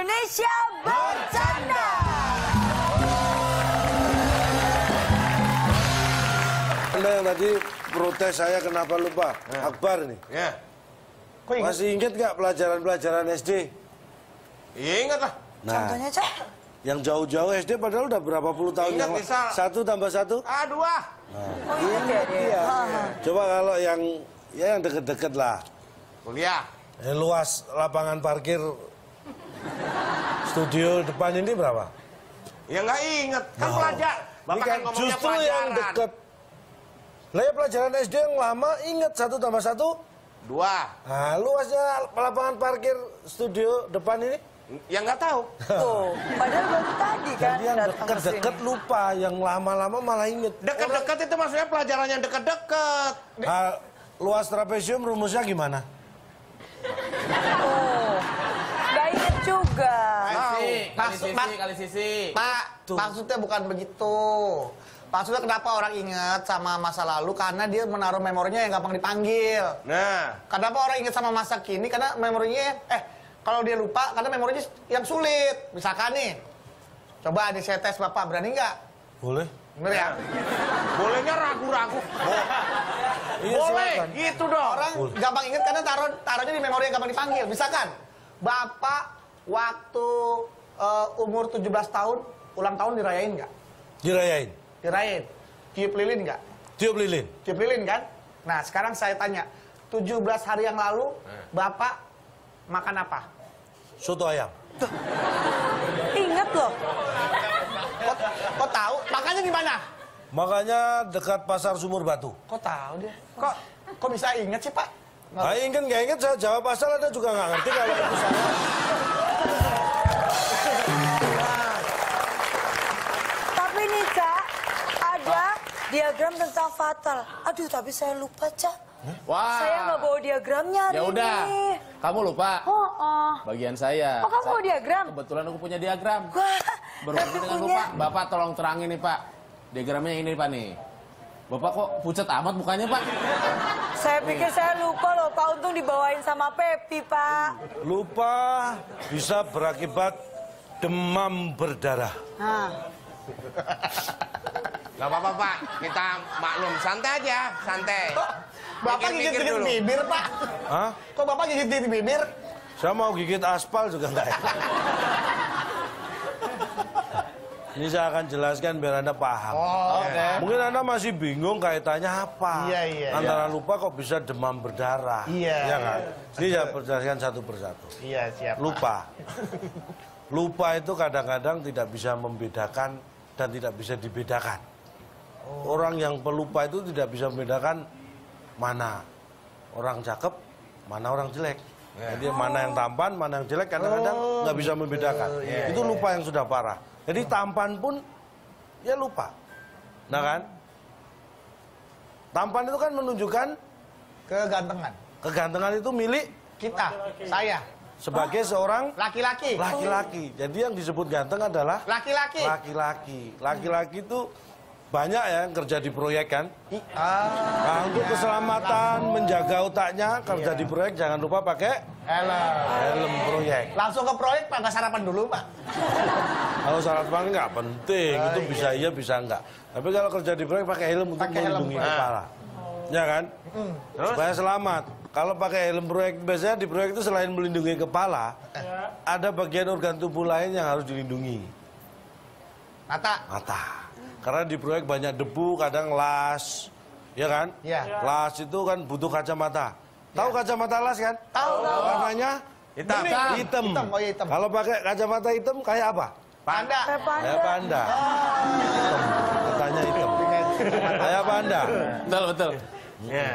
Indonesia Bercanda. Anda yang tadi protes saya kenapa lupa? Akbar nih. Ya. Masih inget nggak pelajaran-pelajaran SD? Iya ingat lah. Nah, Contohnya, Cak? yang jauh-jauh SD padahal udah berapa puluh tahun Ingat, yang misal. 1 tambah 1? Dua. Oh iya dia. Coba kalau yang deket-deket lah. Kuliah. Luas lapangan parkir studio depan ini berapa? Ya nggak inget. Kan pelajar. Ini Bapak kan kan ngomongnya justru pelajaran. yang deket. Lah ya pelajaran SD yang lama inget 1 tambah 1? 2. Nah, luasnya lapangan parkir studio depan ini? Ya nggak tahu. Tuh, padahal baru tadi kan Jadi yang datang ke sini. deket-deket lupa, yang lama-lama malah inget. Deket-deket itu maksudnya pelajaran yang deket-deket. Luas trapesium rumusnya gimana? Oh, nggak inget juga. Kali sisi. Pak, maksudnya bukan begitu. Maksudnya kenapa orang ingat sama masa lalu? Karena dia menaruh memorinya yang gampang dipanggil. Nah. Kenapa orang ingat sama masa kini? Karena memorinya, kalau dia lupa, karena memorinya yang sulit. Misalkan nih, coba saya tes Bapak, berani nggak? Boleh. Bener ya? Bolehnya ragu-ragu. Iya, Boleh, silakan. gitu dong. Orang gampang ingat karena taruhnya di memori yang gampang dipanggil. Misalkan, Bapak waktu umur 17 tahun, ulang tahun dirayain nggak? Dirayain. Dirayain. Tiup lilin nggak? Tiup lilin. Tiup lilin kan? Nah, sekarang saya tanya, 17 hari yang lalu, Bapak makan apa? Soto ayam. Ingat loh. Kok tahu? Makanya di mana? Makanya dekat pasar Sumur Batu. Kok tahu dia? Kok bisa ingat sih, Pak? Ah, ingat nggak ingat saya jawab asal Anda juga nggak ngerti kalau itu salah. Tapi nih, Cak, ada diagram tentang fatal. Aduh, tapi saya lupa, Cak. Wah. Saya nggak bawa diagramnya hari Ya udah. ini. Kamu lupa. Oh. Bagian saya. Oh, kamu bawa diagram? Kebetulan aku punya diagram. Wah, Berhubung dengan punya. lupa. Bapak tolong terangin nih, Pak. Diagramnya ini, Pak nih. Bapak kok pucat amat mukanya, Pak? Saya pikir saya lupa loh, Pak. Untung dibawain sama Pepi, Pak. Lupa bisa berakibat demam berdarah. Nah. Gak apa-apa, Pak. Kita maklum. Santai aja, santai. Bapak Mikir-mikir gigit-gigit dulu. bibir, Pak. Hah? Kok Bapak gigit-gigit bibir? Saya mau gigit aspal juga nggak enak. Ini saya akan jelaskan biar Anda paham. Oke. Mungkin Anda masih bingung kaitannya apa. Iya. Antara lupa kok bisa demam berdarah. Iya. Ya kan? Ini saya jelaskan satu persatu. Iya, siap. Lupa. Lupa itu kadang-kadang tidak bisa membedakan dan tidak bisa dibedakan. Orang yang pelupa itu tidak bisa membedakan mana orang cakep, mana orang jelek. Jadi mana yang tampan, mana yang jelek kadang-kadang nggak bisa membedakan. Itu lupa yang sudah parah. Jadi tampan pun ya lupa. Nah kan? Tampan itu kan menunjukkan Kegantengan. kegantengan itu milik Kita, saya. sebagai seorang Laki-laki. laki-laki. Jadi yang disebut ganteng adalah Laki-laki. laki-laki. Laki-laki itu banyak ya yang kerja di proyek kan. Nah, untuk keselamatan, menjaga otaknya, kerja di proyek jangan lupa pakai helm proyek. Langsung ke proyek, Pak. Nggak sarapan dulu, Pak. Kalau sarapan nggak penting, itu bisa iya bisa enggak. Tapi kalau kerja di proyek pakai helm untuk Pakai helm melindungi proyek. kepala. Ya kan? Supaya selamat. Kalau pakai helm proyek, biasanya di proyek itu selain melindungi kepala, ada bagian organ tubuh lain yang harus dilindungi. Mata. Karena di proyek banyak debu, kadang las. Ya kan? Iya. Las itu kan butuh kacamata. Tahu kacamata las kan? Tahu. Warnanya Hitam. hitam. Hitam. Oh, iya, hitam. Kalau pakai kacamata hitam kayak apa? Panda. Kayak panda. Hitam. Matanya hitam. Kayak panda. Betul. Ya.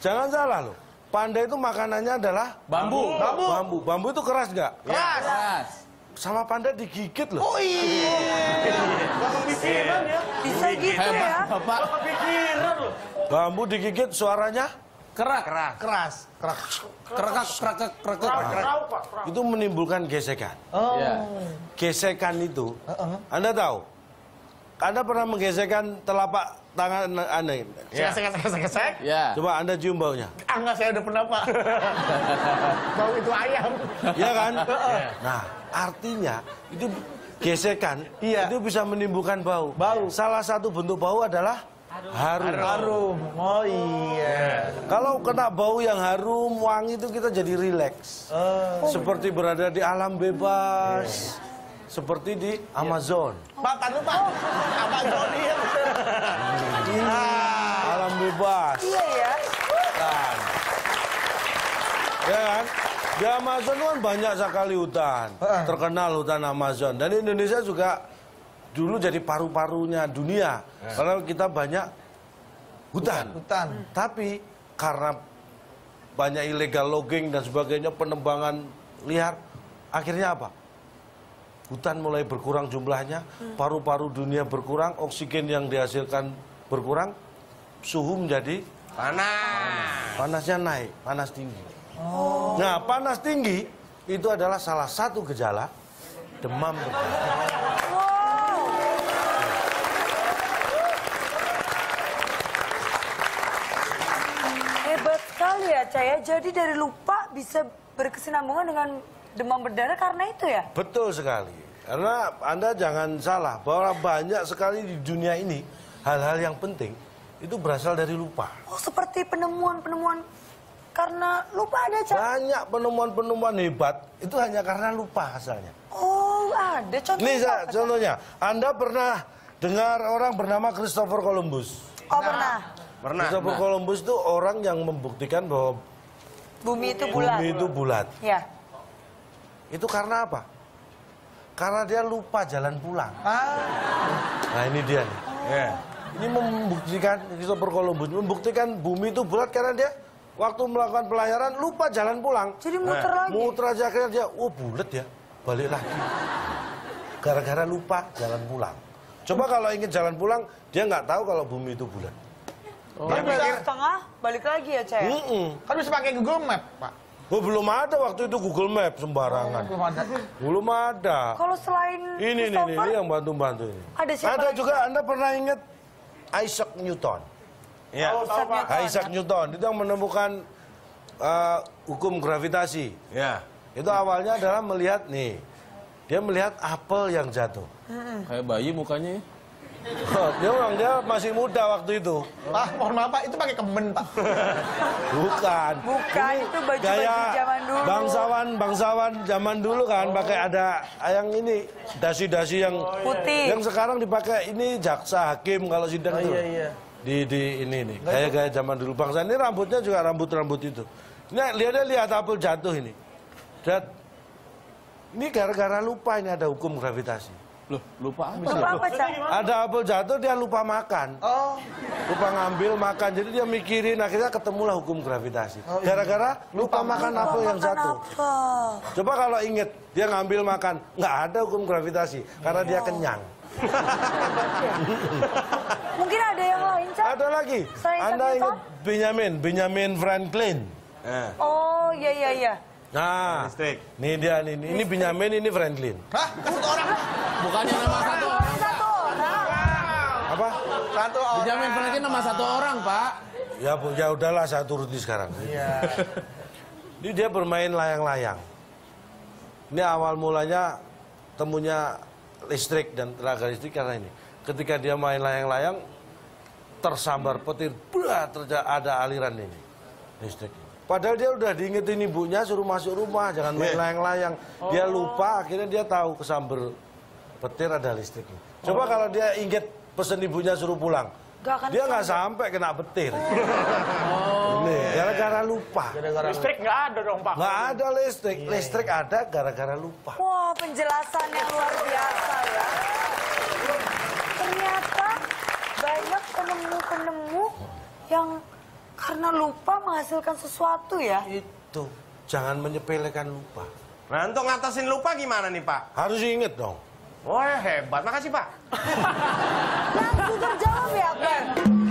Jangan salah loh. Panda itu makanannya adalah Bambu. bambu itu keras nggak? Keras. Sama panda digigit loh. Oh iya. Bisa gitu ya? Hebat, Bapak. Bambu digigit suaranya Kerak. Keras. Kerekek. itu menimbulkan gesekan. Ya. Gesekan itu, Anda tahu? Anda pernah menggesekkan telapak tangan Anda? Sek. Ya. Coba Anda cium baunya. Enggak, saya udah pernah, Pak. Bau itu ayam. Iya kan? Nah, Artinya itu gesekan Iya. itu bisa menimbulkan bau. Bau. Salah satu bentuk bau adalah harum. Harum. Oh iya. Kalau kena bau yang harum, wangi itu kita jadi rileks. Seperti berada di alam bebas. Seperti di Amazon. Pak, tadi Pak. Amazon iya bener. Alam bebas. Iya ya. Kan. Ya kan? Di Amazon kan banyak sekali hutan. Terkenal hutan Amazon. Dan Indonesia juga dulu jadi paru-parunya dunia. Karena kita banyak hutan. Tapi karena banyak illegal logging dan sebagainya, penebangan liar, akhirnya apa? Hutan mulai berkurang jumlahnya, paru-paru dunia berkurang, oksigen yang dihasilkan berkurang, suhu menjadi Panas. panasnya naik, panas tinggi. Nah, panas tinggi itu adalah salah satu gejala demam berdarah. Hebat sekali ya, Caya. Jadi dari lupa bisa berkesinambungan dengan demam berdarah karena itu ya? Betul sekali. Karena Anda jangan salah bahwa banyak sekali di dunia ini hal-hal yang penting itu berasal dari lupa. Oh, seperti penemuan-penemuan karena lupa ada, Cak? Banyak penemuan-penemuan hebat itu hanya karena lupa asalnya. Oh, ada contohnya. Ini contohnya, Anda pernah dengar orang bernama Christopher Columbus? Oh, pernah. Pernah. Christopher Columbus itu orang yang membuktikan bahwa Bumi itu bulat. bumi itu bulat. Ya. Itu karena apa? Karena dia lupa jalan pulang. Nah, ini dia nih. Ini membuktikan, Christopher Columbus membuktikan bumi itu bulat karena dia waktu melakukan pelayaran lupa jalan pulang. Jadi muter lagi. Muter aja akhirnya dia, oh bulat ya, balik lagi. Gara-gara lupa jalan pulang. Coba kalau ingin jalan pulang, dia nggak tahu kalau bumi itu bulat. Kan bisa, Setengah, balik lagi ya, Caya? kan bisa pakai Google Map, Pak. Oh, belum ada waktu itu Google Map sembarangan. Belum ada. Kalau selain Ini Christopher, yang bantu-bantu ini. Ada siapa Ada lagi? juga, Anda pernah ingat Isaac Newton? Iya. Isaac Newton itu yang menemukan hukum gravitasi. Ya. Itu awalnya adalah melihat nih, dia melihat apel yang jatuh. Kayak bayi mukanya ya. Dia masih muda waktu itu. Pak, mohon maaf Pak, itu pakai kemen Pak. Bukan. Bukan, itu baju-baju Gaya zaman dulu. bangsawan zaman dulu kan pakai ada yang ini dasi-dasi yang Putih. Yang sekarang dipakai ini jaksa hakim kalau sidang itu. Iya. Di ini nih. Gaya-gaya zaman dulu bangsa ini rambutnya juga rambut itu. Ini lihat apel jatuh ini. Dan ini gara-gara lupa ini ada hukum gravitasi. Loh, lupa apa? Lupa apa, Cak? Ada apel jatuh dia lupa makan. Lupa ngambil makan. Jadi dia mikirin akhirnya ketemulah hukum gravitasi. Gara-gara lupa makan apel yang jatuh. Apa? Coba kalau inget dia ngambil makan, nggak ada hukum gravitasi karena dia kenyang. Mungkin ada yang lain, Cak? Ada lagi. Selain Anda Isaac ingat Benjamin Franklin? Oh, iya. Nah, Listrik. nih dia nih. Ini Benjamin, ini Franklin. Hah? Satu orang? Bukannya nama satu orang. Satu orang. Apa? Satu orang. Benjamin Franklin nama satu orang, Pak. Ya, ya udahlah saya turuti sekarang. Iya. Ini dia bermain layang-layang. Ini awal mulanya temunya listrik dan tenaga listrik karena ini. Ketika dia main layang-layang, tersambar petir, ada aliran ini listrik. Padahal dia udah diingetin ibunya suruh masuk rumah, jangan main layang-layang. Dia lupa, akhirnya dia tahu kesambar petir ada listrik. Coba kalau dia inget pesen ibunya suruh pulang, dia nggak sampai kena petir. Ini gara-gara lupa. Listrik nggak ada dong Pak. Nggak ada listrik, listrik ada gara-gara lupa. Wah, penjelasan yang luar biasa ya. Ternyata banyak penemu-penemu yang karena lupa menghasilkan sesuatu ya. Itu, jangan menyepelekan lupa. Nah, untuk ngatasin lupa gimana nih, Pak? Harus inget dong. Wah, hebat. Makasih, Pak. Langsung terjawab ya, Akbar.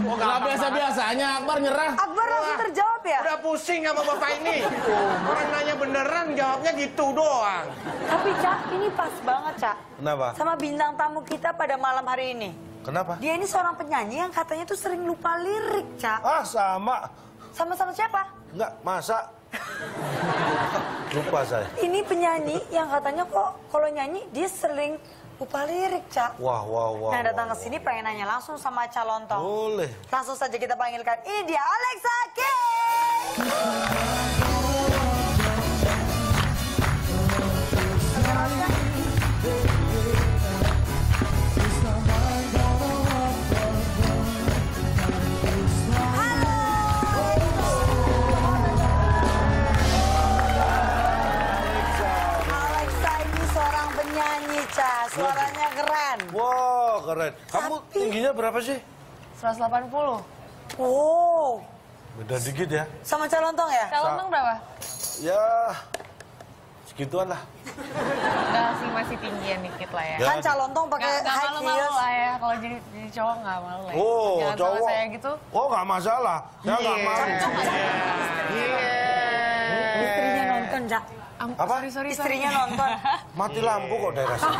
Nggak biasa-biasanya Akbar nyerah. Akbar langsung terjawab ya. Udah pusing sama Bapak ini. Orang nanya beneran, jawabnya gitu doang. Tapi Cak, ini pas banget Cak. Kenapa? Sama bintang tamu kita pada malam hari ini. Kenapa? Dia ini seorang penyanyi yang katanya tuh sering lupa lirik, Cak. Ah, sama. Sama-sama siapa? Enggak, masa? Lupa saya. Ini penyanyi yang katanya kok kalau nyanyi dia sering lupa lirik, Cak. Wah. Nah, datang ke sini pengen nanya langsung sama Calontong. Boleh. Langsung saja kita panggilkan. Ini dia Alexa King. Alexa ini seorang penyanyi, Cak. Suaranya keren. Wah, keren. Kamu tingginya berapa sih? 180. Wow. Beda dikit ya. Sama Calontong ya? Calontong berapa? Ya, segituan lah. Enggak sih, masih tinggian dikit lah ya. Ya. Kan Calontong pakai Nggak high malu-malu heels. lah ya, kalau jadi cowok nggak malu lah ya. Oh, Jangan cowok. sama saya gitu. Oh, nggak masalah. Saya nggak malu. Istrinya nonton, Cak. Apa? Sorry. Istrinya nonton. Mati lampu kok daerah sini.